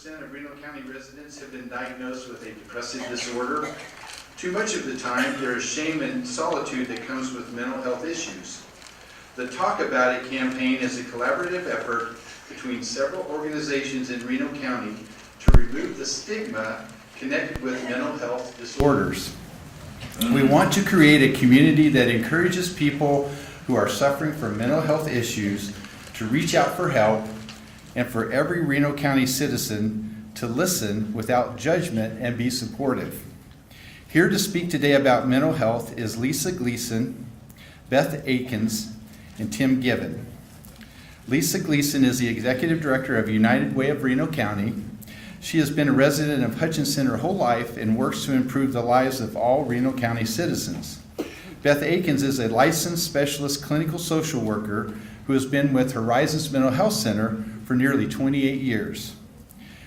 95% of Reno County residents have been diagnosed with a depressive disorder. Too much of the time, there is shame and solitude that comes with mental health issues. The Talk About It campaign is a collaborative effort between several organizations in Reno County to remove the stigma connected with mental health disorders. We want to create a community that encourages people who are suffering from mental health issues to reach out for help, and for every Reno County citizen to listen without judgment and be supportive. Here to speak today about mental health is Lisa Gleason, Beth Akins, and Tim Given. Lisa Gleason is the Executive Director of United Way of Reno County. She has been a resident of Hutchinson her whole life and works to improve the lives of all Reno County citizens. Beth Akins is a licensed specialist clinical social worker who has been with Horizons Mental Health Center for nearly 28 years.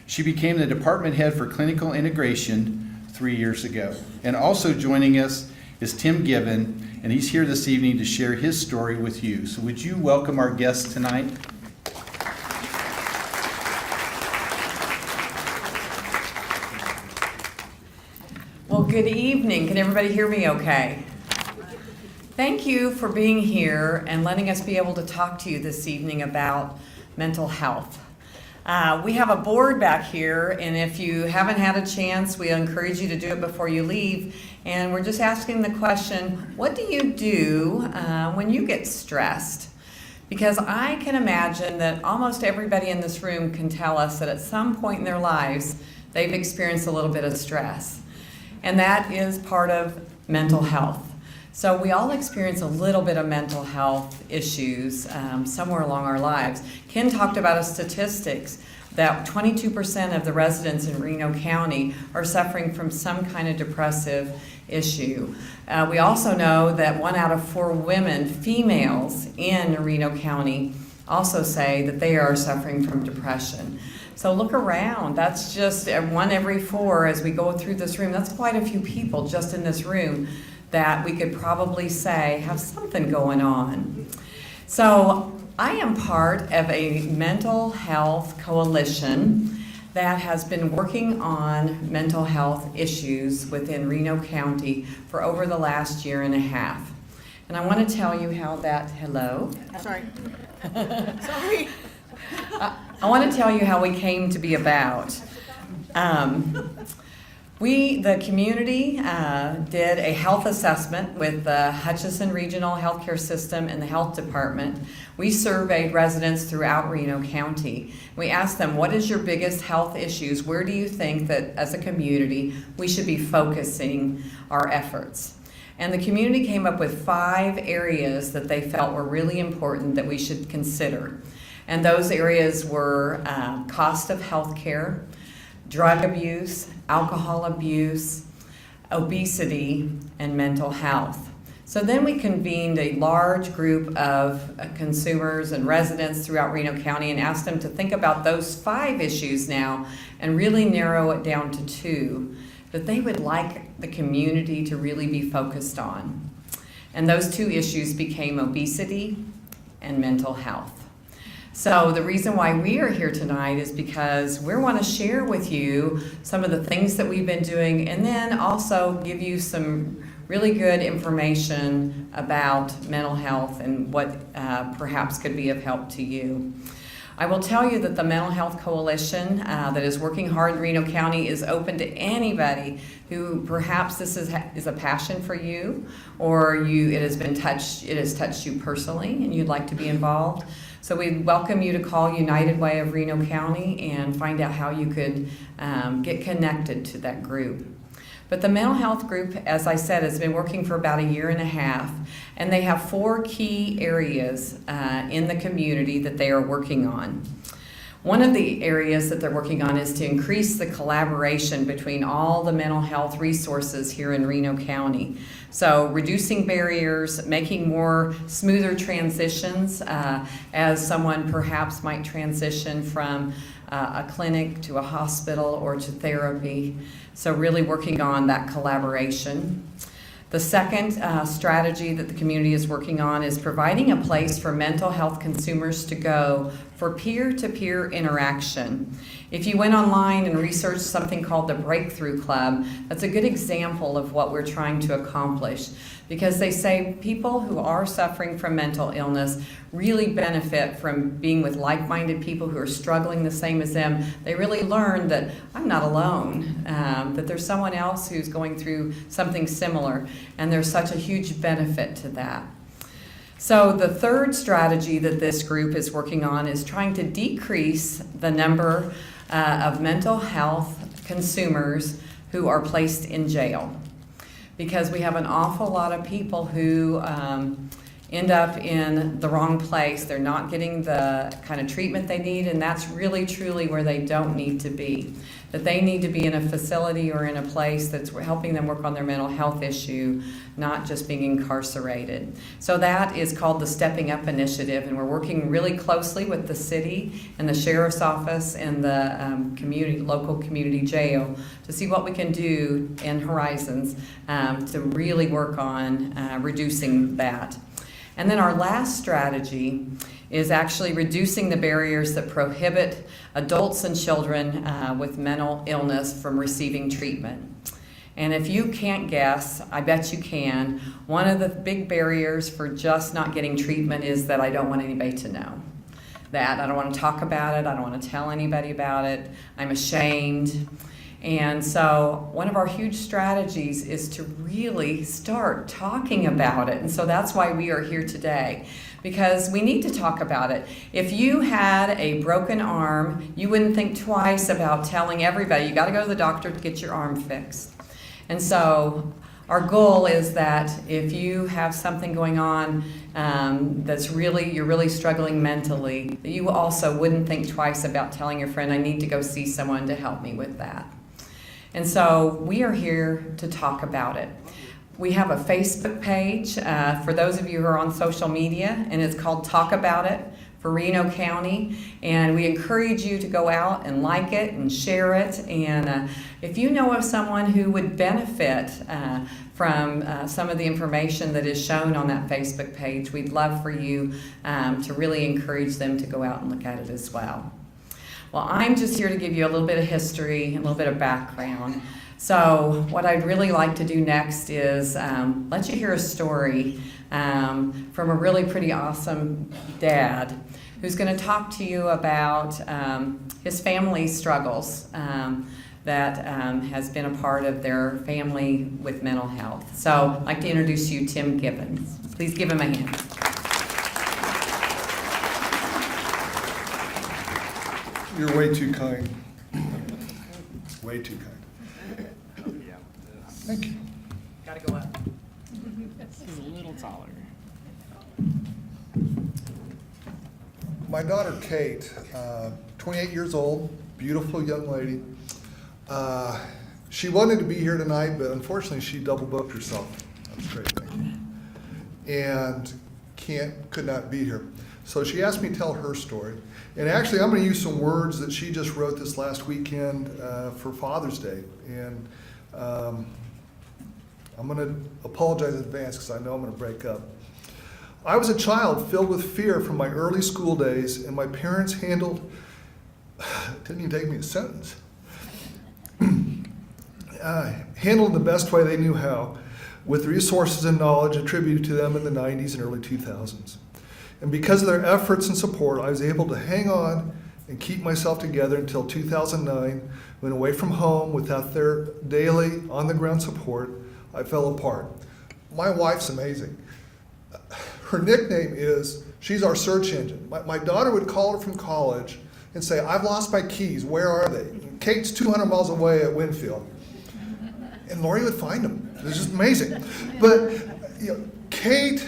She became the department head for clinical integration 3 years ago. And also joining us is Tim Given, and he's here this evening to share his story with you. So would you welcome our guests tonight? Well, good evening. Can everybody hear me okay? Thank you for being here and letting us be able to talk to you this evening about mental health. We have a board back here, and if you haven't had a chance, we encourage you to do it before you leave. And we're just asking the question, what do you do when you get stressed? Because I can imagine that almost everybody in this room can tell us that at some point in their lives, they've experienced a little bit of stress. And that is part of mental health. So we all experience a little bit of mental health issues somewhere along our lives. Ken talked about a statistics that 22% of the residents in Reno County are suffering from some kind of depressive issue. We also know that 1 out of 4 women, females in Reno County, also say that they are suffering from depression. So look around. That's just 1 every 4 as we go through this room. That's quite a few people just in this room that we could probably say have something going on. So I am part of a mental health coalition that has been working on mental health issues within Reno County for over the last year and a half. And I want to tell you how that, hello? Sorry. Sorry. I want to tell you how we came to be about. The community did a health assessment with the Hutchinson Regional Healthcare System and the Health Department. We surveyed residents throughout Reno County. We asked them, what is your biggest health issues? Where do you think that as a community we should be focusing our efforts? And the community came up with 5 areas that they felt were really important that we should consider. And those areas were cost of health care, drug abuse, alcohol abuse, obesity, and mental health. So then we convened a large group of consumers and residents throughout Reno County and asked them to think about those 5 issues now and really narrow it down to 2 that they would like the community to really be focused on. And those 2 issues became obesity and mental health. So the reason why we are here tonight is because we want to share with you some of the things that we've been doing and then also give you some really good information about mental health and what perhaps could be of help to you. I will tell you that the Mental Health Coalition that is working hard in Reno County is open to anybody who perhaps this is a passion for you, or it has touched you personally and you'd like to be involved. So we welcome you to call United Way of Reno County and find out how you could get connected to that group. But the mental health group, as I said, has been working for about 1.5 years, and they have 4 key areas in the community that they are working on. One of the areas that they're working on is to increase the collaboration between all the mental health resources here in Reno County. So reducing barriers, making more smoother transitions as someone perhaps might transition from a clinic to a hospital or to therapy. So really working on that collaboration. The second strategy that the community is working on is providing a place for mental health consumers to go for peer-to-peer interaction. If you went online and researched something called the Breakthrough Club, that's a good example of what we're trying to accomplish, because they say people who are suffering from mental illness really benefit from being with like-minded people who are struggling the same as them. They really learn that I'm not alone, that there's someone else who's going through something similar, and there's such a huge benefit to that. So the third strategy that this group is working on is trying to decrease the number of mental health consumers who are placed in jail, because we have an awful lot of people who end up in the wrong place. They're not getting the kind of treatment they need, and that's really truly where they don't need to be. That they need to be in a facility or in a place that's helping them work on their mental health issue, not just being incarcerated. So that is called the Stepping Up Initiative, and we're working really closely with the city and the sheriff's office and the local community jail to see what we can do in Horizons to really work on reducing that. And then our last strategy is actually reducing the barriers that prohibit adults and children with mental illness from receiving treatment. And if you can't guess, I bet you can, one of the big barriers for just not getting treatment is that I don't want anybody to know. That I don't want to talk about it, I don't want to tell anybody about it, I'm ashamed. And so one of our huge strategies is to really start talking about it. And so that's why we are here today, because we need to talk about it. If you had a broken arm, you wouldn't think twice about telling everybody, you got to go to the doctor to get your arm fixed. And so our goal is that if you have something going on you're really struggling mentally, that you also wouldn't think twice about telling your friend, I need to go see someone to help me with that. And so we are here to talk about it. We have a Facebook page for those of you who are on social media, and it's called Talk About It for Reno County. And we encourage you to go out and like it and share it. And if you know of someone who would benefit from some of the information that is shown on that Facebook page, we'd love for you to really encourage them to go out and look at it as well. Well, I'm just here to give you a little bit of history, a little bit of background. So what I'd really like to do next is let you hear a story from a really pretty awesome dad who's going to talk to you about his family struggles that has been a part of their family with mental health. So I'd like to introduce you Tim Gibbons. Please give him a hand. You're way too kind. Way too kind. Thank you. Got to go up. This is a little taller. My daughter Kate, 28 years old, beautiful young lady. She wanted to be here tonight, but unfortunately she double booked herself. That's great, thank you. And could not be here. So she asked me to tell her story. And actually, I'm going to use some words that she just wrote this last weekend for Father's Day. And I'm going to apologize in advance because I know I'm going to break up. I was a child filled with fear from my early school days, and my parents handled, it didn't even take me a sentence, handled the best way they knew how, with resources and knowledge attributed to them in the 90s and early 2000s. And because of their efforts and support, I was able to hang on and keep myself together until 2009, when away from home without their daily on-the-ground support, I fell apart. My wife's amazing. Her nickname is, she's our search engine. My daughter would call her from college and say, I've lost my keys, where are they? And Kate's 200 miles away at Winfield. And Lori would find them. It was just amazing. But Kate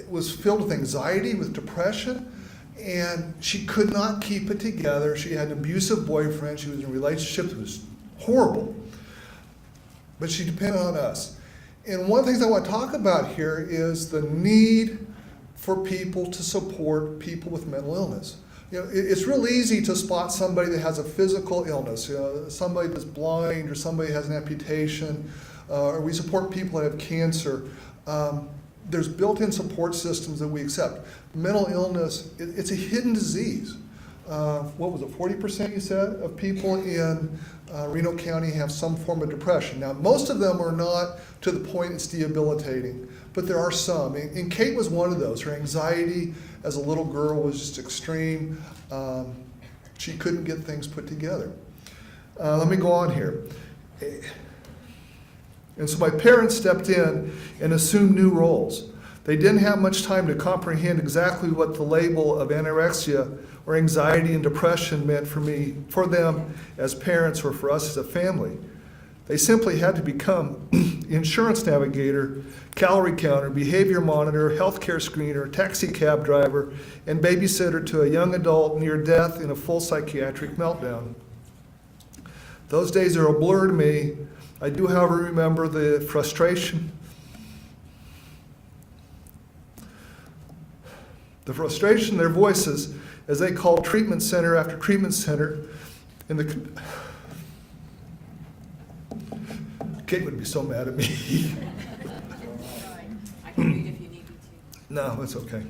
was filled with anxiety, with depression, and she could not keep it together. She had an abusive boyfriend. She was in relationships that was horrible. But she depended on us. And one of the things I want to talk about here is the need for people to support people with mental illness. It's real easy to spot somebody that has a physical illness, somebody that's blind or somebody has an amputation, or we support people that have cancer. There's built-in support systems that we accept. Mental illness, it's a hidden disease. what was it, 40% you said, of people in Reno County have some form of depression. Now, most of them are not to the point it's debilitating, but there are some. And Kate was one of those. Her anxiety as a little girl was just extreme. She couldn't get things put together. Let me go on here. And so my parents stepped in and assumed new roles. They didn't have much time to comprehend exactly what the label of anorexia or anxiety and depression meant for me, for them as parents, or for us as a family. They simply had to become insurance navigator, calorie counter, behavior monitor, healthcare screener, taxi cab driver, and babysitter to a young adult near death in a full psychiatric meltdown. Those days are a blur to me. I do, however, remember the frustration. The frustration in their voices as they called treatment center after treatment center. And Kate would be so mad at me. I can read if you need me to. No, that's okay.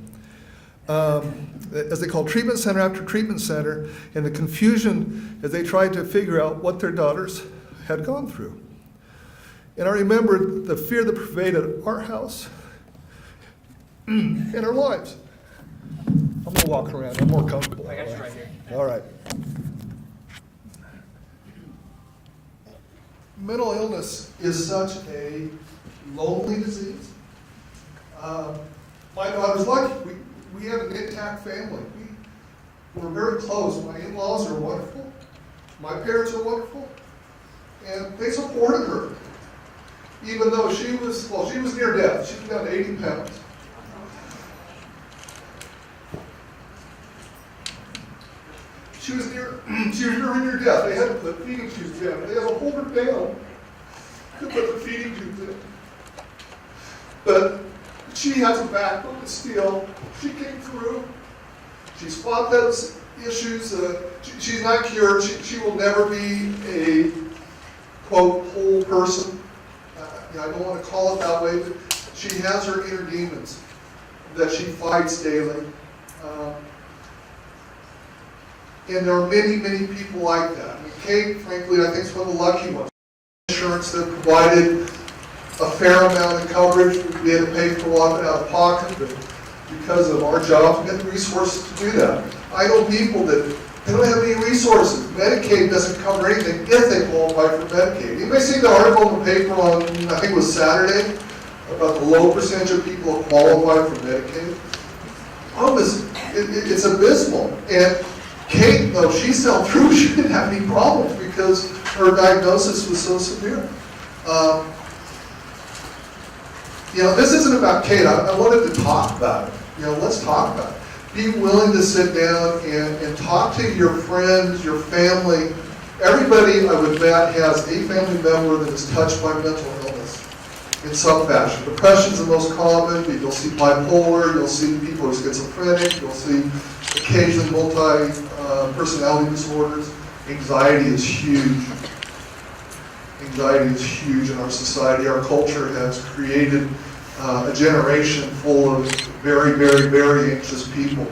As they called treatment center after treatment center, and the confusion as they tried to figure out what their daughters had gone through. And I remember the fear that pervaded our house and our lives. I'm gonna walk around, I'm more comfortable. I got you right here. All right. Mental illness is such a lonely disease. My daughter's lucky. We have an intact family. We're very close. My in-laws are wonderful. My parents are wonderful. And they supported her. Even though she was near death. She was down to 80 pounds. She was near death. They had to put feeding tubes in. They had to hold her down to put the feeding tubes in. But she has a backbone of steel. She came through. She's fought those issues. She's not cured. She will never be a, quote, whole person. I don't want to call it that way, but she has her inner demons that she fights daily. And there are many, many people like that. I mean, Kate, frankly, I think is one of the lucky ones. Insurance that provided a fair amount of coverage. We had to pay for a lot out of pocket, but because of our job, we had the resources to do that. I know people that they don't have any resources. Medicaid doesn't cover anything if they qualify for Medicaid. Anybody see the article in the paper on, I think it was Saturday, about the low percentage of people who qualify for Medicaid? Oh, it's abysmal. And Kate, though she sailed through, she didn't have any problems because her diagnosis was so severe. This isn't about Kate. I wanted to talk about it. Let's talk about it. Be willing to sit down and talk to your friends, your family. Everybody I would bet has a family member that is touched by mental illness in some fashion. Depression is the most common. You'll see bipolar. You'll see people who are schizophrenic. You'll see occasionally multi-personality disorders. Anxiety is huge. Anxiety is huge in our society. Our culture has created a generation full of very, very, very anxious people.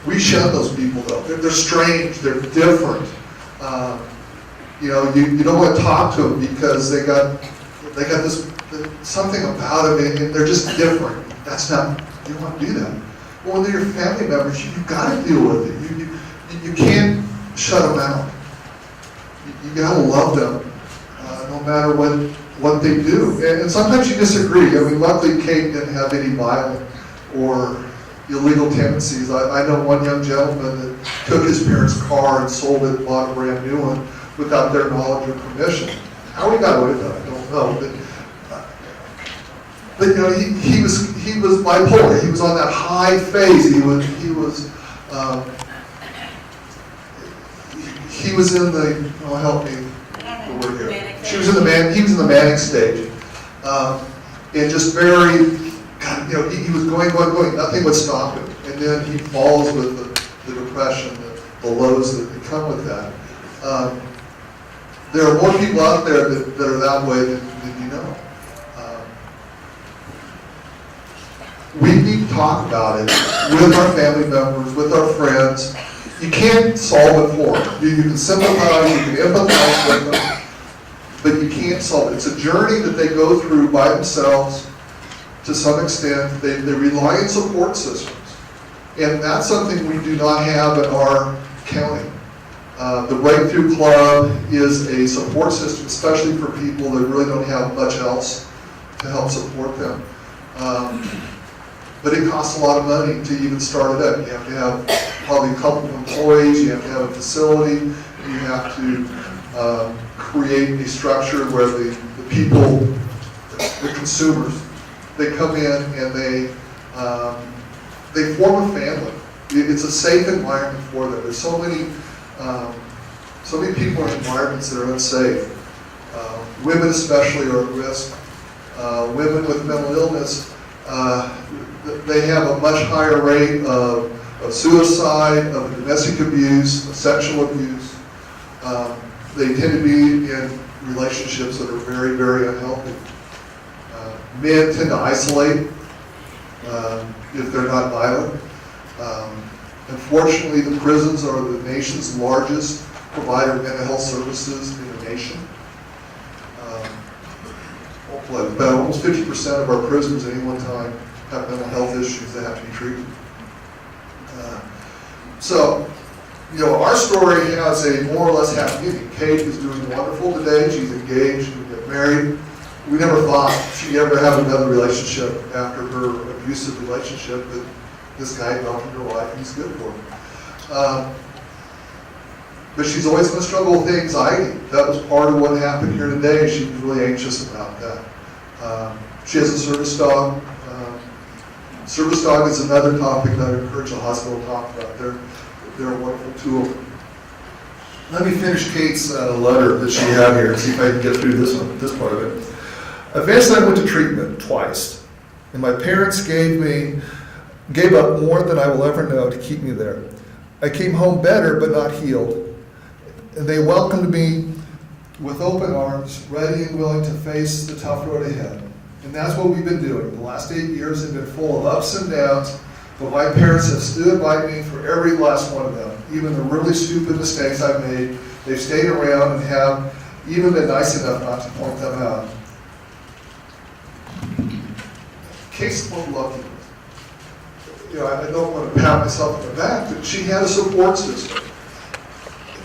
We shun those people, though. They're strange. They're different. You don't want to talk to them because they got this something about them, and they're just different. You don't want to do that. Well, when they're your family members, you've got to deal with it. You can't shut them out. You got to love them, no matter what they do. And sometimes you disagree. I mean, luckily Kate didn't have any violent or illegal tendencies. I know one young gentleman that took his parents' car and sold it and bought a brand new one without their knowledge or permission. How he got away with that, I don't know. But he was bipolar. He was on that high phase. He was in the, help me, the word here. He was in the manic stage. And just very, he was going, nothing would stop him. And then he falls with the depression, the lows that come with that. There are more people out there that are that way than you know. We need talk about it with our family members, with our friends. You can't solve it for them. You can sympathize, you can empathize with them, but you can't solve it. It's a journey that they go through by themselves to some extent. They rely on support systems. And that's something we do not have in our county. The Breakthrough Club is a support system, especially for people that really don't have much else to help support them. But it costs a lot of money to even start it up. You have to have probably a couple of employees, you have to have a facility, you have to create a structure where the people, the consumers, they come in and they form a family. It's a safe environment for them. There's so many people in environments that are unsafe. Women especially are at risk. Women with mental illness, they have a much higher rate of suicide, of domestic abuse, of sexual abuse. They tend to be in relationships that are very, very unhealthy. Men tend to isolate if they're not violent. Unfortunately, the prisons are the nation's largest provider of mental health services in the nation. About almost 50% of our prisoners at any one time have mental health issues that have to be treated. So, our story has a more or less happy ending. Kate is doing wonderful today. She's engaged and get married. We never thought she'd ever have another relationship after her abusive relationship, but this guy developed in her life. He's good for her. But she's always going to struggle with anxiety. That was part of what happened here today. She was really anxious about that. She has a service dog. Service dog is another topic that I encourage the hospital to talk about. They're a wonderful tool. Let me finish Kate's letter that she had here and see if I can get through this part of it. Eventually I went to treatment twice, and my parents gave up more than I will ever know to keep me there. I came home better but not healed, and they welcomed me with open arms, ready and willing to face the tough road ahead. And that's what we've been doing. The last 8 years have been full of ups and downs, but my parents have stood by me for every last one of them. Even the really stupid mistakes I've made, they've stayed around and have even been nice enough not to point them out. Case of lucky. I don't want to pat myself on the back, but she had a support system.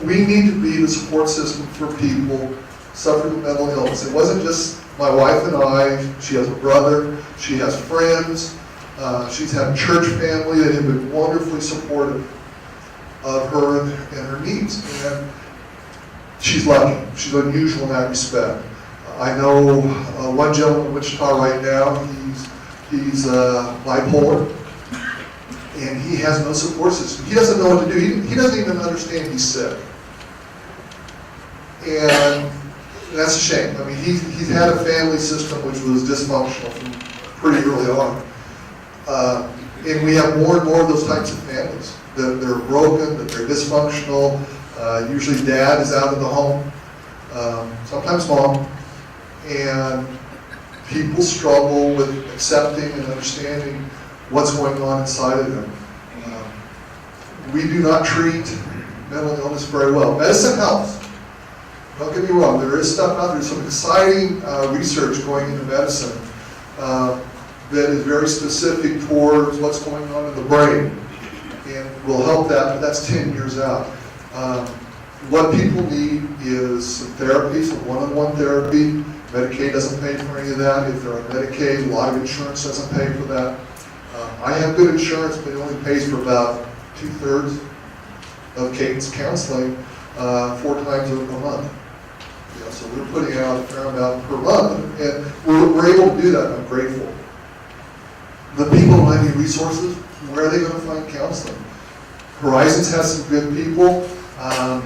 We need to be the support system for people suffering with mental illness. It wasn't just my wife and I. She has a brother. She has friends. She's had a church family that have been wonderfully supportive of her and her needs. And she's lucky. She's unusual in that respect. I know one gentleman in Wichita right now. He's bipolar. And he has no support system. He doesn't know what to do. He doesn't even understand he's sick. And that's a shame. I mean, he's had a family system which was dysfunctional from pretty early on. And we have more and more of those types of families. That they're broken, that they're dysfunctional. Usually dad is out of the home, sometimes mom. And people struggle with accepting and understanding what's going on inside of them. We do not treat mental illness very well. Medicine helps. Don't get me wrong, there is stuff out there, some exciting research going into medicine that is very specific towards what's going on in the brain and will help that, but that's 10 years out. What people need is some therapy, some one-on-one therapy. Medicaid doesn't pay for any of that. If they're on Medicaid, a lot of insurance doesn't pay for that. I have good insurance, but it only pays for about 2/3 of Kate's counseling 4 times a month. So we're putting out a fair amount per month, and we're able to do that, and I'm grateful. The people who have any resources, where are they going to find counseling? Horizons has some good people. I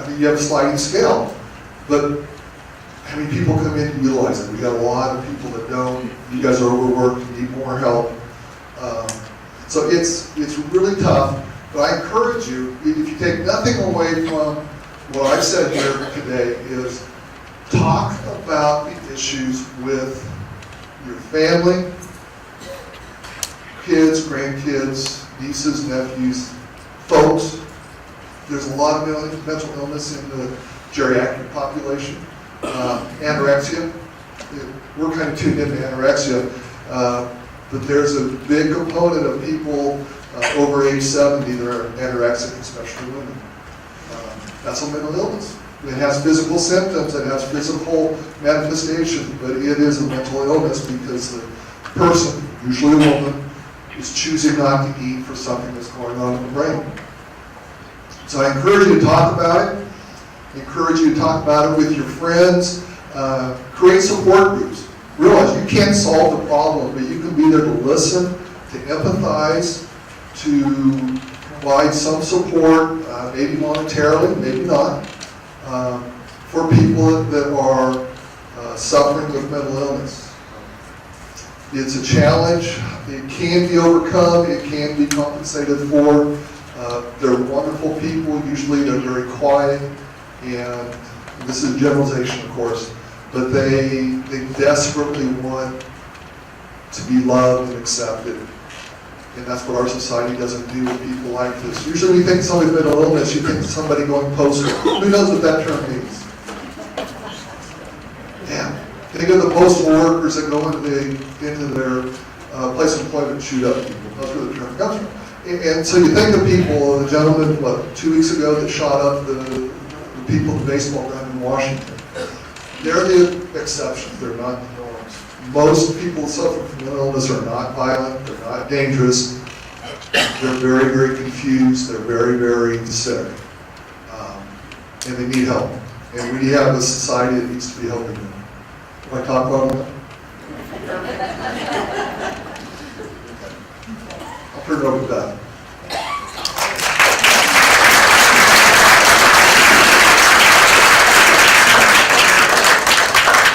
think you have a sliding scale, but how many people come in and utilize it? We got a lot of people that don't. You guys are overworked, you need more help. So it's really tough, but I encourage you, if you take nothing away from what I've said here today, is talk about the issues with your family, kids, grandkids, nieces, nephews, folks. There's a lot of mental illness in the geriatric population. Anorexia, we're kind of tuned into anorexia, but there's a big component of people over age 70 that are anorexic, especially women. That's a mental illness. It has physical symptoms, it has physical manifestations, but it is a mental illness because the person, usually a woman, is choosing not to eat for something that's going on in the brain. So I encourage you to talk about it. I encourage you to talk about it with your friends. Create support groups. Realize you can't solve the problem, but you can be there to listen, to empathize, to provide some support, maybe monetarily, maybe not, for people that are suffering with mental illness. It's a challenge. It can be overcome. It can be compensated for. They're wonderful people. Usually they're very quiet, and this is a generalization, of course, but they desperately want to be loved and accepted. And that's what our society doesn't do with people like this. Usually we think somebody's mental illness, you think somebody going postal. Who knows what that term means? Yeah. Think of the postal workers that go into their place of employment and shoot up people. That's where the term comes from. And so you think of people, the gentleman, 2 weeks ago that shot up the people at the baseball ground in Washington. They're the exceptions, they're not the norms. Most people suffering from mental illness are not violent, they're not dangerous, they're very, very confused, they're very, very sick, and they need help. And we have a society that needs to be helping them. Can I talk about that? I'll turn it over to Beth.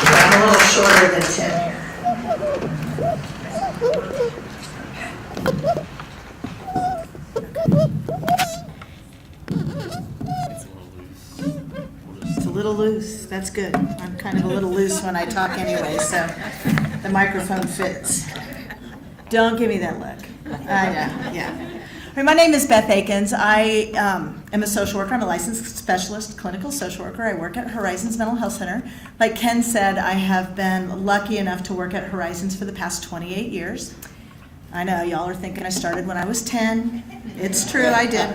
I'm a little shorter than Tim here. It's a little loose. That's good. I'm kind of a little loose when I talk anyway, so the microphone fits. Don't give me that look. I know, yeah. My name is Beth Akins. I am a social worker. I'm a licensed specialist clinical social worker. I work at Horizons Mental Health Center. Like Ken said, I have been lucky enough to work at Horizons for the past 28 years. I know, y'all are thinking I started when I was 10. It's true, I did.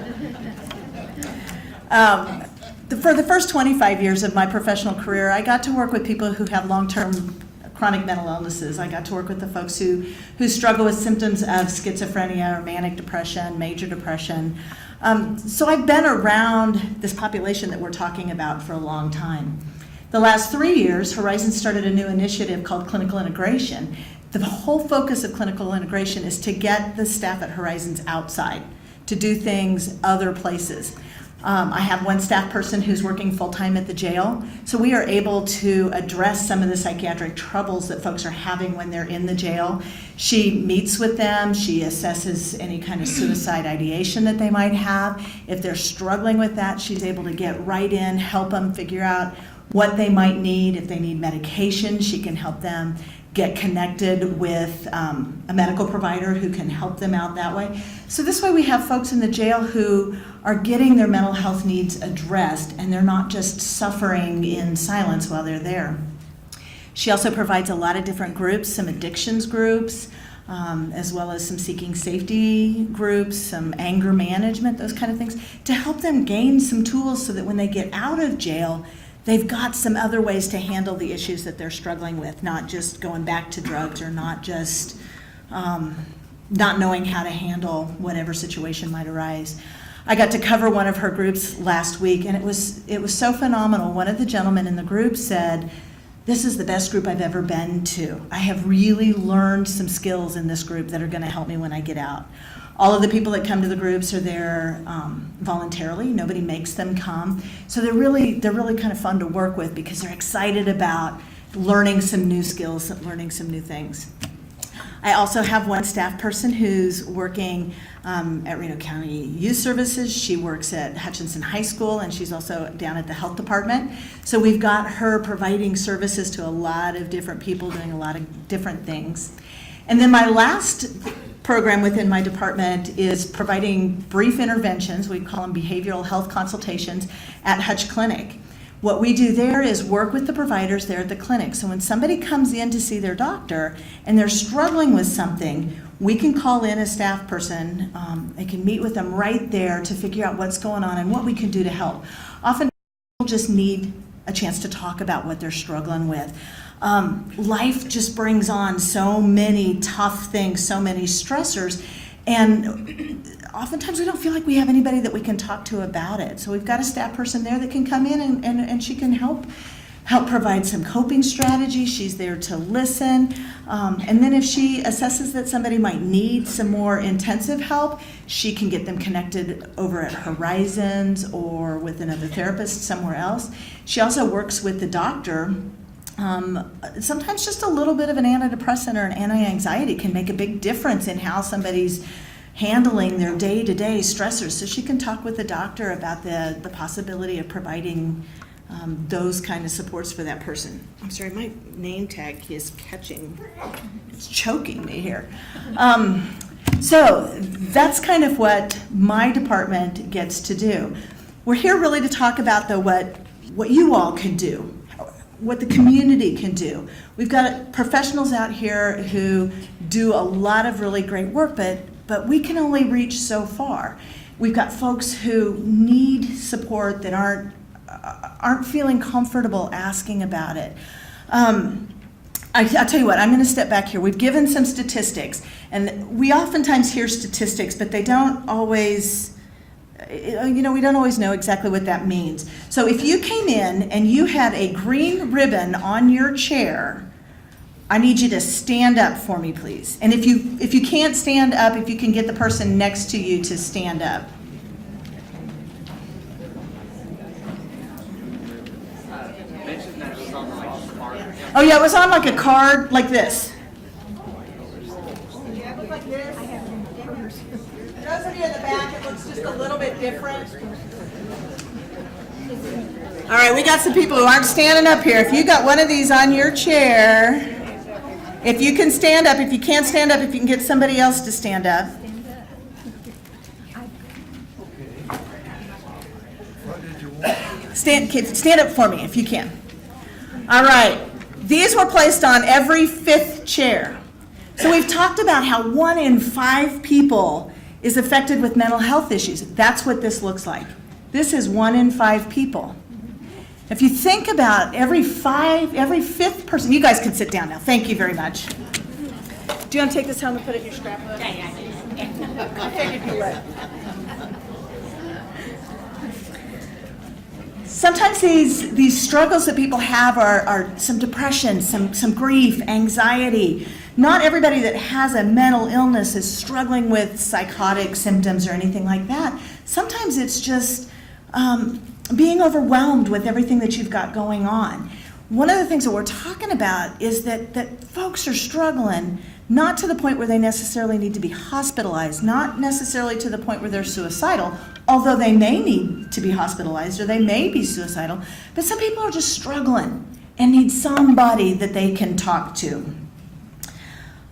For the first 25 years of my professional career, I got to work with people who have long-term chronic mental illnesses. I got to work with the folks who struggle with symptoms of schizophrenia or manic depression, major depression. So I've been around this population that we're talking about for a long time. The last 3 years, Horizons started a new initiative called Clinical Integration. The whole focus of Clinical Integration is to get the staff at Horizons outside, to do things other places. I have one staff person who's working full-time at the jail, so we are able to address some of the psychiatric troubles that folks are having when they're in the jail. She meets with them, she assesses any kind of suicide ideation that they might have. If they're struggling with that, she's able to get right in, help them figure out what they might need. If they need medication, she can help them get connected with a medical provider who can help them out that way. So this way we have folks in the jail who are getting their mental health needs addressed, and they're not just suffering in silence while they're there. She also provides a lot of different groups, some addictions groups, as well as some seeking safety groups, some anger management, those kind of things, to help them gain some tools so that when they get out of jail, they've got some other ways to handle the issues that they're struggling with, not just going back to drugs or not just not knowing how to handle whatever situation might arise. I got to cover one of her groups last week, and it was so phenomenal. One of the gentlemen in the group said, "This is the best group I've ever been to. I have really learned some skills in this group that are going to help me when I get out." All of the people that come to the groups are there voluntarily. Nobody makes them come. So they're really kind of fun to work with because they're excited about learning some new skills, learning some new things. I also have one staff person who's working at Reno County Youth Services. She works at Hutchinson High School, and she's also down at the health department. So we've got her providing services to a lot of different people, doing a lot of different things. And then my last program within my department is providing brief interventions, we call them behavioral health consultations, at Hutch Clinic. What we do there is work with the providers there at the clinic. So when somebody comes in to see their doctor and they're struggling with something, we can call in a staff person and can meet with them right there to figure out what's going on and what we can do to help. Often people just need a chance to talk about what they're struggling with. Life just brings on so many tough things, so many stressors, and oftentimes we don't feel like we have anybody that we can talk to about it. So we've got a staff person there that can come in and she can help provide some coping strategies. She's there to listen. And then if she assesses that somebody might need some more intensive help, she can get them connected over at Horizons or with another therapist somewhere else. She also works with the doctor. Sometimes just a little bit of an antidepressant or an anti-anxiety can make a big difference in how somebody's handling their day-to-day stressors. So she can talk with the doctor about the possibility of providing those kind of supports for that person. I'm sorry, my name tag is it's choking me here. So that's kind of what my department gets to do. We're here really to talk about what you all can do, what the community can do. We've got professionals out here who do a lot of really great work, but we can only reach so far. We've got folks who need support that aren't feeling comfortable asking about it. I'll tell you what, I'm going to step back here. We've given some statistics, and we oftentimes hear statistics, but they don't always, we don't always know exactly what that means. So if you came in and you had a green ribbon on your chair, I need you to stand up for me, please. And if you can't stand up, if you can get the person next to you to stand up. Oh yeah, it was on like a card like this. Yeah, it looked like this. Those of you in the back, it looks just a little bit different. All right, we got some people who aren't standing up here. If you got one of these on your chair, if you can stand up, if you can't stand up, if you can get somebody else to stand up. Stand up for me if you can. All right. These were placed on every 5th chair. So we've talked about how 1 in 5 people is affected with mental health issues. That's what this looks like. This is 1 in 5 people. If you think about every 5th person, you guys can sit down now. Thank you very much. Do you want to take this home and put it in your scrapbook? I figured you would. Sometimes these struggles that people have are some depression, some grief, anxiety. Not everybody that has a mental illness is struggling with psychotic symptoms or anything like that. Sometimes it's just being overwhelmed with everything that you've got going on. One of the things that we're talking about is that folks are struggling, not to the point where they necessarily need to be hospitalized, not necessarily to the point where they're suicidal, although they may need to be hospitalized or they may be suicidal, but some people are just struggling and need somebody that they can talk to.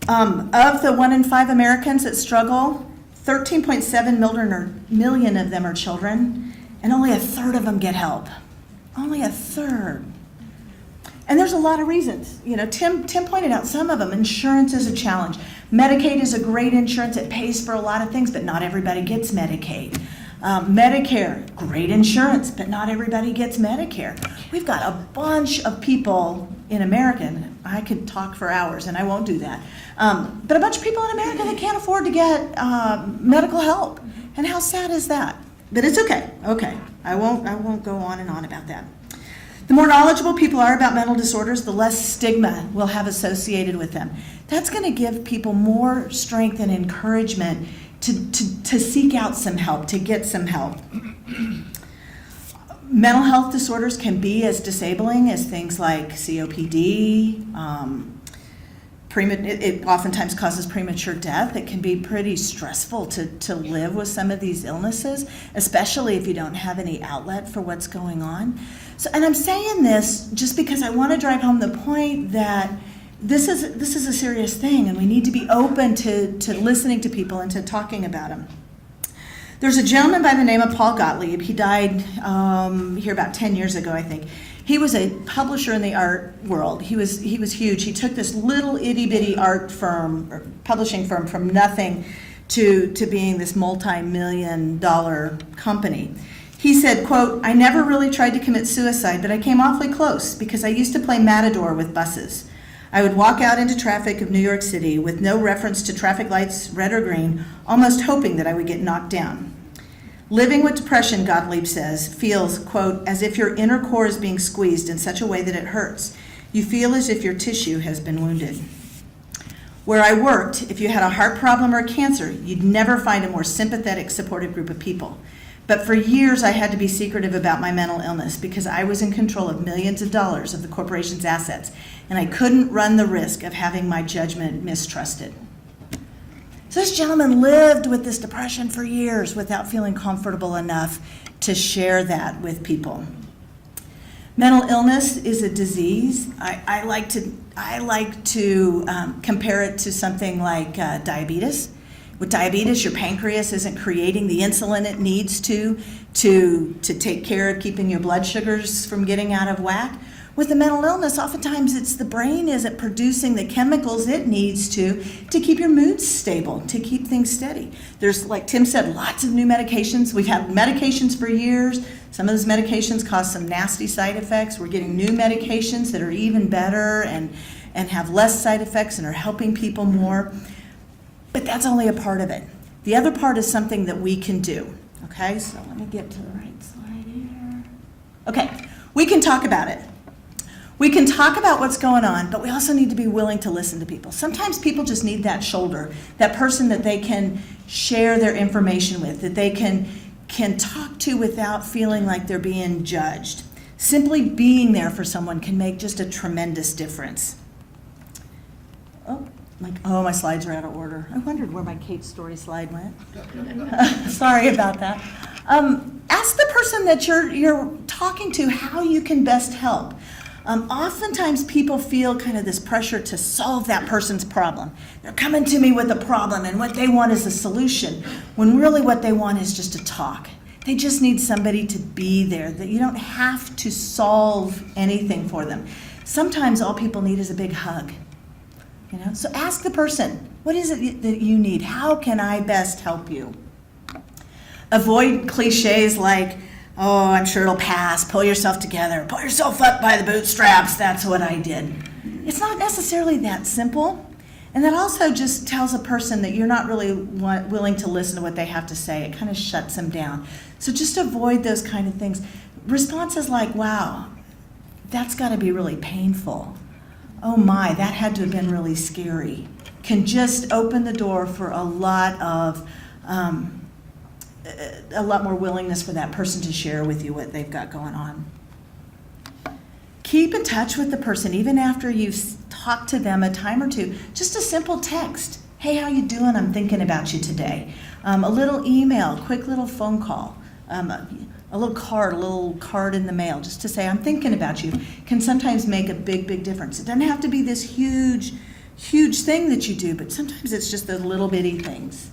Of the 1 in 5 Americans that struggle, 13.7 million of them are children, and only 1/3 of them get help. Only 1/3. And there's a lot of reasons. Tim pointed out some of them. Insurance is a challenge. Medicaid is a great insurance. It pays for a lot of things, but not everybody gets Medicaid. Medicare, great insurance, but not everybody gets Medicare. We've got a bunch of people in America, and I could talk for hours, and I won't do that, but a bunch of people in America that can't afford to get medical help. And how sad is that? But it's okay. Okay, I won't go on and on about that. The more knowledgeable people are about mental disorders, the less stigma we'll have associated with them. That's going to give people more strength and encouragement to seek out some help, to get some help. Mental health disorders can be as disabling as things like COPD. It oftentimes causes premature death. It can be pretty stressful to live with some of these illnesses, especially if you don't have any outlet for what's going on. So, and I'm saying this just because I want to drive home the point that this is a serious thing, and we need to be open to listening to people and to talking about them. There's a gentleman by the name of Paul Gottlieb. He died here about 10 years ago, I think. He was a publisher in the art world. He was huge. He took this little itty-bitty art firm, or publishing firm, from nothing to being this multi-million-dollar company. He said, quote, "I never really tried to commit suicide, but I came awfully close because I used to play Matador with buses. I would walk out into traffic of New York City with no reference to traffic lights, red or green, almost hoping that I would get knocked down. Living with depression," Gottlieb says, "feels, quote, as if your inner core is being squeezed in such a way that it hurts. You feel as if your tissue has been wounded. Where I worked, if you had a heart problem or cancer, you'd never find a more sympathetic, supportive group of people. But for years, I had to be secretive about my mental illness because I was in control of millions of dollars of the corporation's assets, and I couldn't run the risk of having my judgment mistrusted." So this gentleman lived with this depression for years without feeling comfortable enough to share that with people. Mental illness is a disease. I like to compare it to something like diabetes. With diabetes, your pancreas isn't creating the insulin it needs to take care of keeping your blood sugars from getting out of whack. With the mental illness, oftentimes it's the brain isn't producing the chemicals it needs to keep your mood stable, to keep things steady. There's, like Tim said, lots of new medications. We've had medications for years. Some of those medications cause some nasty side effects. We're getting new medications that are even better and have less side effects and are helping people more. But that's only a part of it. The other part is something that we can do. Okay, so let me get to the right slide here. Okay, we can talk about it. We can talk about what's going on, but we also need to be willing to listen to people. Sometimes people just need that shoulder, that person that they can share their information with, that they can talk to without feeling like they're being judged. Simply being there for someone can make just a tremendous difference. My slides are out of order. I wondered where my Kate Story slide went. Sorry about that. Ask the person that you're talking to how you can best help. Oftentimes people feel kind of this pressure to solve that person's problem. They're coming to me with a problem and what they want is a solution, when really what they want is just to talk. They just need somebody to be there, that you don't have to solve anything for them. Sometimes all people need is a big hug. So ask the person, what is it that you need? How can I best help you? Avoid cliches like, "Oh, I'm sure it'll pass, pull yourself together, pull yourself up by the bootstraps, that's what I did." It's not necessarily that simple. And that also just tells a person that you're not really willing to listen to what they have to say. It kind of shuts them down. So just avoid those kind of things. Responses like, "Wow, that's got to be really painful. Oh my, that had to have been really scary," can just open the door for a lot more willingness for that person to share with you what they've got going on. Keep in touch with the person even after you've talked to them a time or two. Just a simple text. "Hey, how you doing? I'm thinking about you today." A little email, quick little phone call, a little card in the mail, just to say, "I'm thinking about you," can sometimes make a big, big difference. It doesn't have to be this huge, huge thing that you do, but sometimes it's just those little bitty things.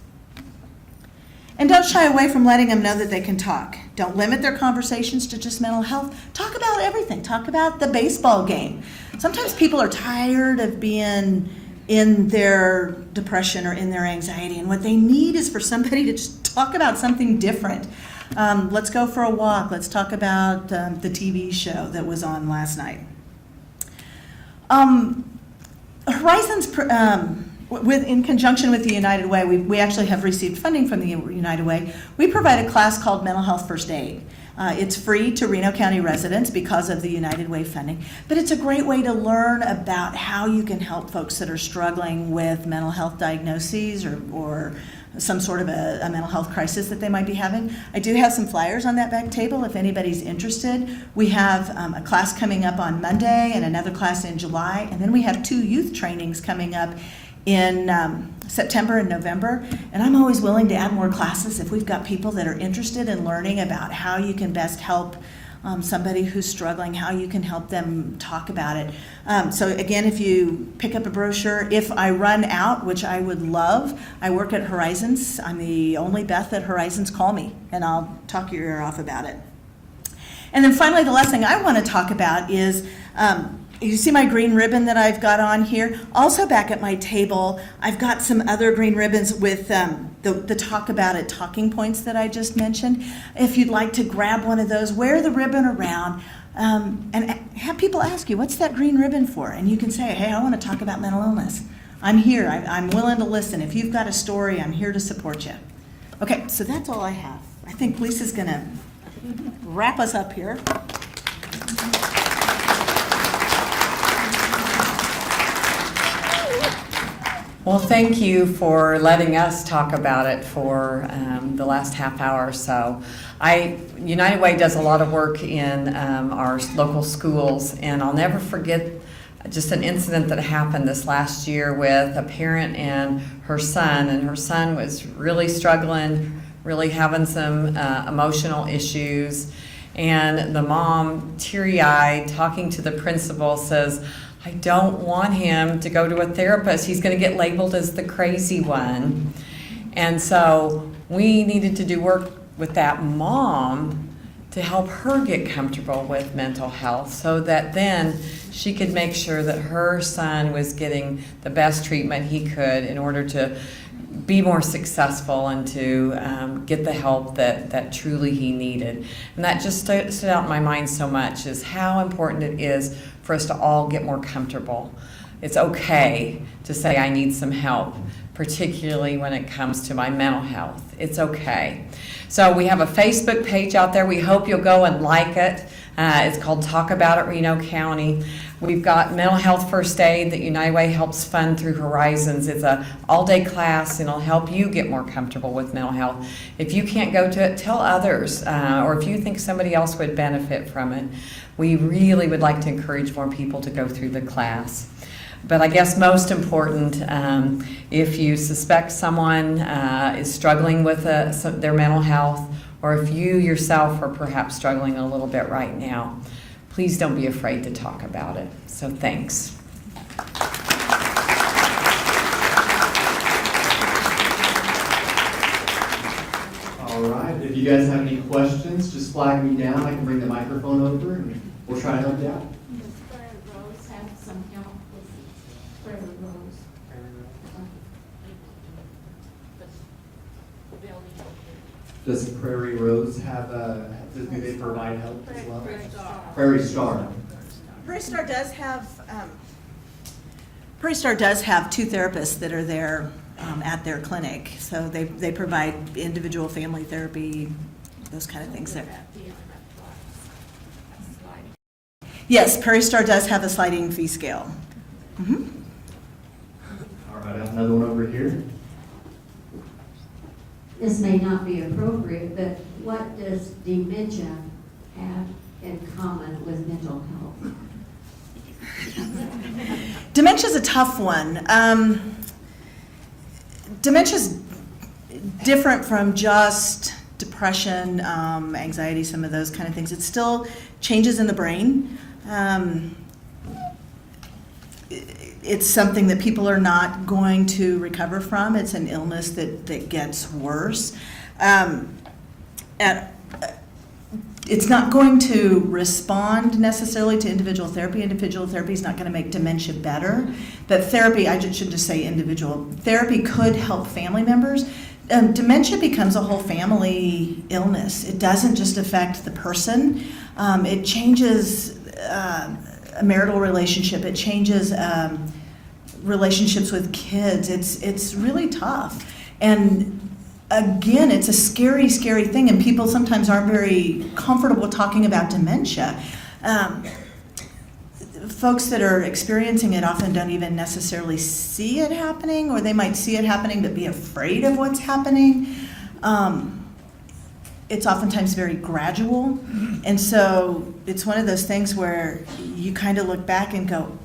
And don't shy away from letting them know that they can talk. Don't limit their conversations to just mental health. Talk about everything. Talk about the baseball game. Sometimes people are tired of being in their depression or in their anxiety, and what they need is for somebody to just talk about something different. Let's go for a walk. Let's talk about the TV show that was on last night. Horizons, in conjunction with the United Way, we actually have received funding from the United Way. We provide a class called Mental Health First Aid. It's free to Reno County residents because of the United Way funding, but it's a great way to learn about how you can help folks that are struggling with mental health diagnoses or some sort of a mental health crisis that they might be having. I do have some flyers on that back table if anybody's interested. We have a class coming up on Monday and another class in July, and then we have 2 youth trainings coming up in September and November, and I'm always willing to add more classes if we've got people that are interested in learning about how you can best help somebody who's struggling, how you can help them talk about it. So again, if you pick up a brochure, if I run out, which I would love, I work at Horizons. I'm the only Beth at Horizons. Call me, and I'll talk your ear off about it. And then finally, the last thing I want to talk about is, you see my green ribbon that I've got on here? Also back at my table, I've got some other green ribbons with the Talk About It talking points that I just mentioned. If you'd like to grab one of those, wear the ribbon around, and have people ask you, what's that green ribbon for? And you can say, hey, I want to talk about mental illness. I'm here. I'm willing to listen. If you've got a story, I'm here to support you. Okay, so that's all I have. I think Lisa's going to wrap us up here. Well, thank you for letting us talk about it for the last half hour or so. United Way does a lot of work in our local schools, and I'll never forget just an incident that happened this last year with a parent and her son was really struggling, really having some emotional issues, and the mom, teary-eyed, talking to the principal, says, I don't want him to go to a therapist. He's going to get labeled as the crazy one. And so we needed to do work with that mom to help her get comfortable with mental health so that then she could make sure that her son was getting the best treatment he could in order to be more successful and to get the help that truly he needed. And that just stood out in my mind so much, is how important it is for us to all get more comfortable. It's okay to say I need some help, particularly when it comes to my mental health. It's okay. So we have a Facebook page out there. We hope you'll go and like it. It's called Talk About It Reno County. We've got mental health first aid that United Way helps fund through Horizons. It's an all-day class, and it'll help you get more comfortable with mental health. If you can't go to it, tell others, or if you think somebody else would benefit from it. We really would like to encourage more people to go through the class. But I guess most important, if you suspect someone is struggling with their mental health, or if you yourself are perhaps struggling a little bit right now, please don't be afraid to talk about it. So thanks. All right, if you guys have any questions, just flag me down. I can bring the microphone over and we'll try to help you out. Does Prairie Rose have some help with Prairie Rose? The building. Does Prairie Rose have do they provide help as well? Prairie Star. Prairie Star. Prairie Star does have Prairie Star does have 2 therapists that are there at their clinic. So they provide individual family therapy, those kind of things there. Yes, Prairie Star does have a sliding fee scale. Mm-hmm. All right, I have another one over here. This may not be appropriate, but what does dementia have in common with mental health? Dementia's a tough one. Dementia's different from just depression, anxiety, some of those kind of things. It still changes in the brain. It's something that people are not going to recover from. It's an illness that gets worse. It's not going to respond necessarily to individual therapy. Individual therapy is not going to make dementia better. But therapy, I should just say individual, therapy could help family members. Dementia becomes a whole family illness. It doesn't just affect the person. It changes a marital relationship. It changes relationships with kids. It's really tough. And again, it's a scary, scary thing, and people sometimes aren't very comfortable talking about dementia. Folks that are experiencing it often don't even necessarily see it happening, or they might see it happening but be afraid of what's happening. It's oftentimes very gradual, and so it's one of those things where you kind of look back and go,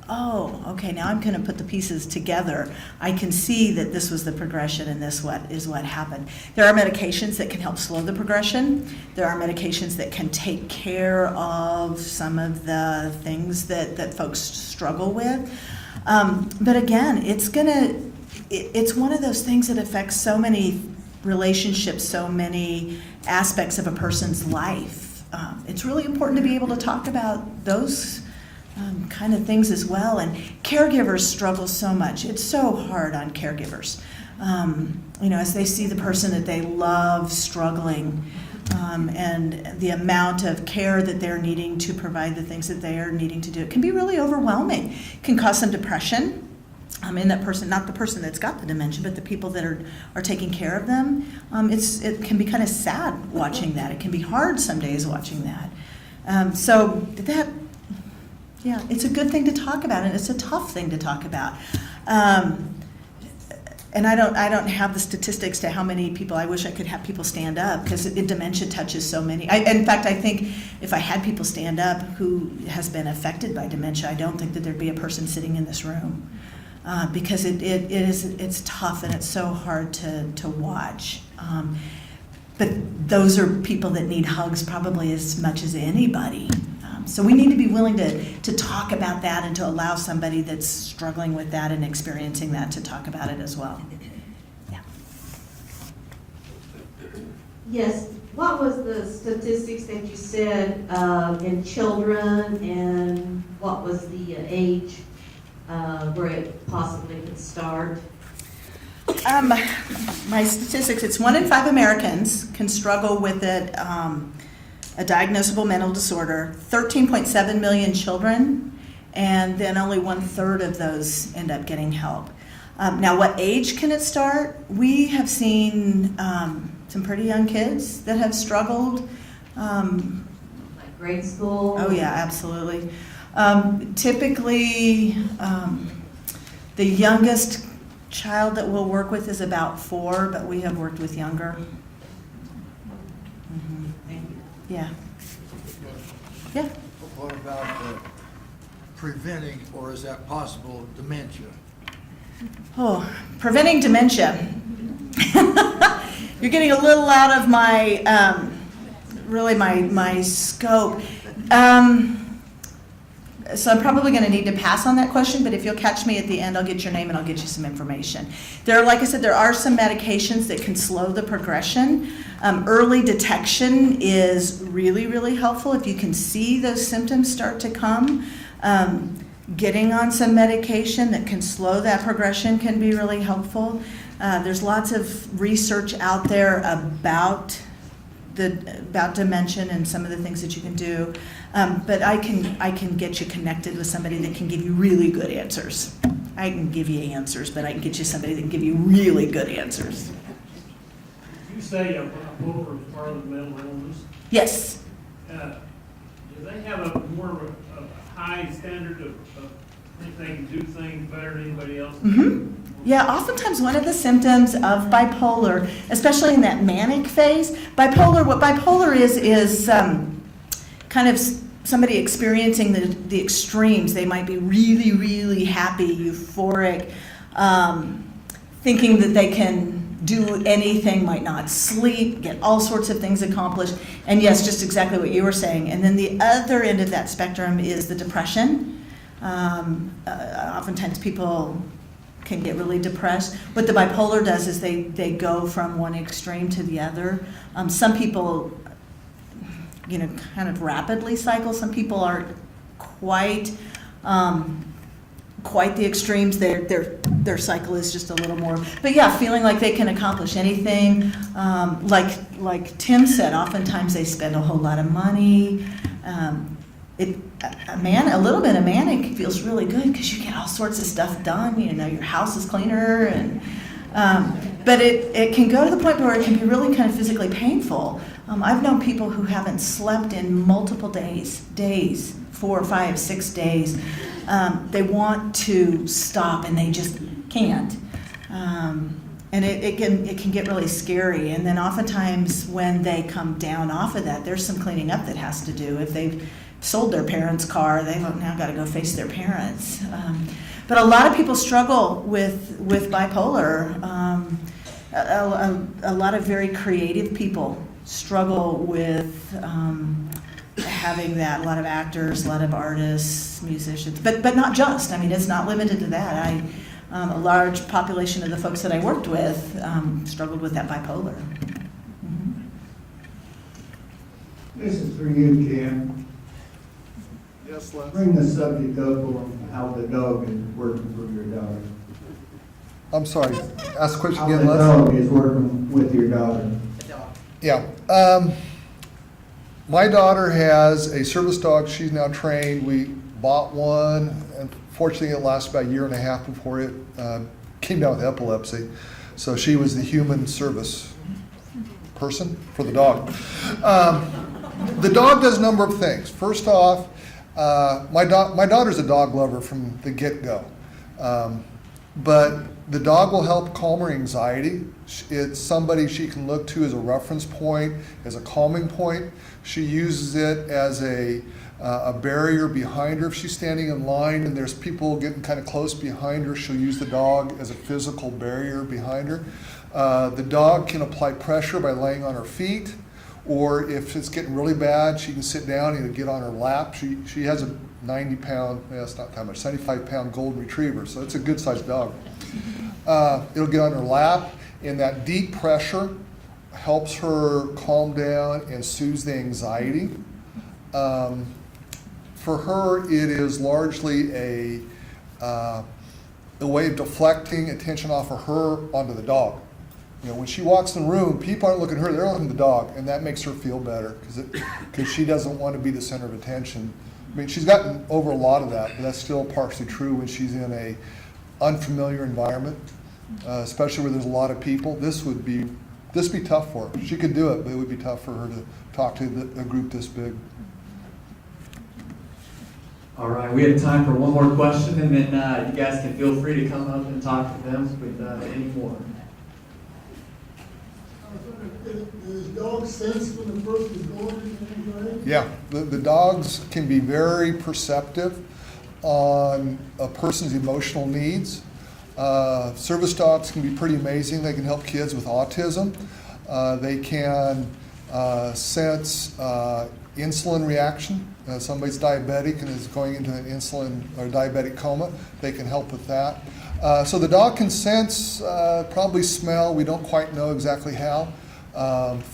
oh, okay, now I'm going to put the pieces together. I can see that this was the progression and this is what happened. There are medications that can help slow the progression. There are medications that can take care of some of the things that folks struggle with. But again, it's one of those things that affects so many relationships, so many aspects of a person's life. It's really important to be able to talk about those kind of things as well. And caregivers struggle so much. It's so hard on caregivers. As they see the person that they love struggling, and the amount of care that they're needing to provide the things that they are needing to do, it can be really overwhelming. It can cause some depression. In that person, not the person that's got the dementia, but the people that are taking care of them. It can be kind of sad watching that. It can be hard some days watching that. It's a good thing to talk about, and it's a tough thing to talk about. And I don't have the statistics to how many people. I wish I could have people stand up, because dementia touches so many. In fact, I think if I had people stand up who has been affected by dementia, I don't think that there'd be a person sitting in this room. Because it's tough and it's so hard to watch. But those are people that need hugs probably as much as anybody. So we need to be willing to talk about that and to allow somebody that's struggling with that and experiencing that to talk about it as well. Yeah. Yes, what was the statistics that you said in children, and what was the age where it possibly could start? My statistics, it's 1 in 5 Americans can struggle with it, a diagnosable mental disorder, 13.7 million children, and then only 1/3 of those end up getting help. Now, what age can it start? We have seen some pretty young kids that have struggled. Like grade school? Oh yeah, absolutely. Typically, the youngest child that we'll work with is about 4, but we have worked with younger. Thank you. Yeah. Yeah. What about preventing, or is that possible, dementia? Oh, preventing dementia. You're getting a little out of my, really my scope. So I'm probably going to need to pass on that question, but if you'll catch me at the end, I'll get your name and I'll get you some information. Like I said, there are some medications that can slow the progression. Early detection is really, really helpful. If you can see those symptoms start to come, getting on some medication that can slow that progression can be really helpful. There's lots of research out there about dementia and some of the things that you can do. But I can get you connected with somebody that can give you really good answers. I can give you answers, but I can get you somebody that can give you really good answers. You say bipolar is part of the mental illness. Yes. Do they have a more of a high standard of think they can do things better than anybody else? Mm-hmm. Yeah, oftentimes one of the symptoms of bipolar, especially in that manic phase, what bipolar is kind of somebody experiencing the extremes. They might be really, really happy, euphoric, thinking that they can do anything, might not sleep, get all sorts of things accomplished. And yes, just exactly what you were saying. And then the other end of that spectrum is the depression. Oftentimes people can get really depressed. What the bipolar does is they go from one extreme to the other. Some people, kind of rapidly cycle. Some people aren't quite the extremes. Their cycle is just a little more. But yeah, feeling like they can accomplish anything. Like Tim said, oftentimes they spend a whole lot of money. A little bit of manic feels really good because you get all sorts of stuff done. Your house is cleaner, and but it can go to the point where it can be really kind of physically painful. I've known people who haven't slept in multiple days, 4, 5, 6 days. They want to stop and they just can't. And it can get really scary. And then oftentimes when they come down off of that, there's some cleaning up that has to do. If they've sold their parents' car, they've now got to go face their parents. But a lot of people struggle with bipolar. A lot of very creative people struggle with having that. A lot of actors, a lot of artists, musicians, but not just. I mean, it's not limited to that. A large population of the folks that I worked with struggled with that bipolar. Mm-hmm. This is for you, Ken. Yes, Les? Bring the subject up on how the dog is working for your daughter. I'm sorry, ask the question How again, the Les? dog is working with your daughter. Yeah. My daughter has a service dog. She's now trained. We bought one, and fortunately it lasted about a year and a half before it came down with epilepsy. So she was the human service person for the dog. The dog does a number of things. First off, my daughter's a dog lover from the get-go. But the dog will help calm her anxiety. It's somebody she can look to as a reference point, as a calming point. She uses it as a barrier behind her. If she's standing in line and there's people getting kind of close behind her, she'll use the dog as a physical barrier behind her. The dog can apply pressure by laying on her feet, or if it's getting really bad, she can sit down and get on her lap. She has a 90-pound, that's not that much, 75-pound golden retriever, so it's a good-sized dog. It'll get on her lap, and that deep pressure helps her calm down and soothes the anxiety. For her, it is largely a way of deflecting attention off of her onto the dog. You know, when she walks in the room, people aren't looking at her, they're looking at the dog, and that makes her feel better because she doesn't want to be the center of attention. I mean, she's gotten over a lot of that, but that's still partially true when she's in a unfamiliar environment, especially where there's a lot of people. This would be tough for her. She could do it, but it would be tough for her to talk to a group this big. All right, we have time for one more question, and then you guys can feel free to come up and talk to them with any more. Does dog sense when the person's going to anything? Yeah, the dogs can be very perceptive on a person's emotional needs. Service dogs can be pretty amazing. They can help kids with autism. They can sense insulin reaction. Somebody's diabetic and is going into an insulin or diabetic coma. They can help with that. So the dog can sense, probably smell. We don't quite know exactly how.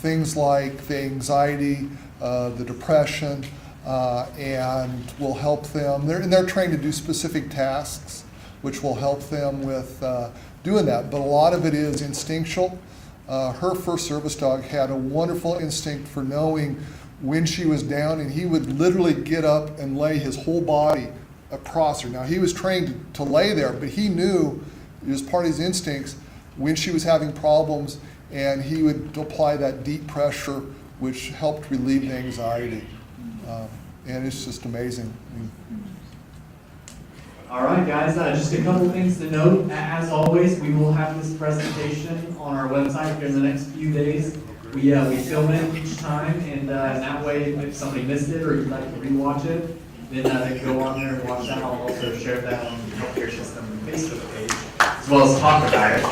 Things like the anxiety, the depression, and will help them. They're trained to do specific tasks, which will help them with doing that. But a lot of it is instinctual. Her first service dog had a wonderful instinct for knowing when she was down, and he would literally get up and lay his whole body across her. Now, he was trained to lay there, but he knew, it was part of his instincts, when she was having problems, and he would apply that deep pressure, which helped relieve the anxiety. And it's just amazing. All right, guys, just a couple things to note. As always, we will have this presentation on our website here in the next few days. We film it each time, and that way, if somebody missed it or you'd like to rewatch it, then they can go on there and watch that. I'll also share that on the Healthcare System Facebook page, as well as talk about it.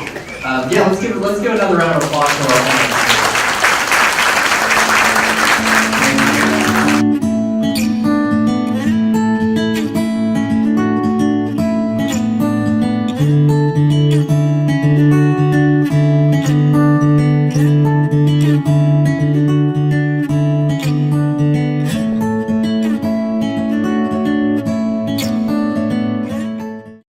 Yeah, let's give another round of applause to our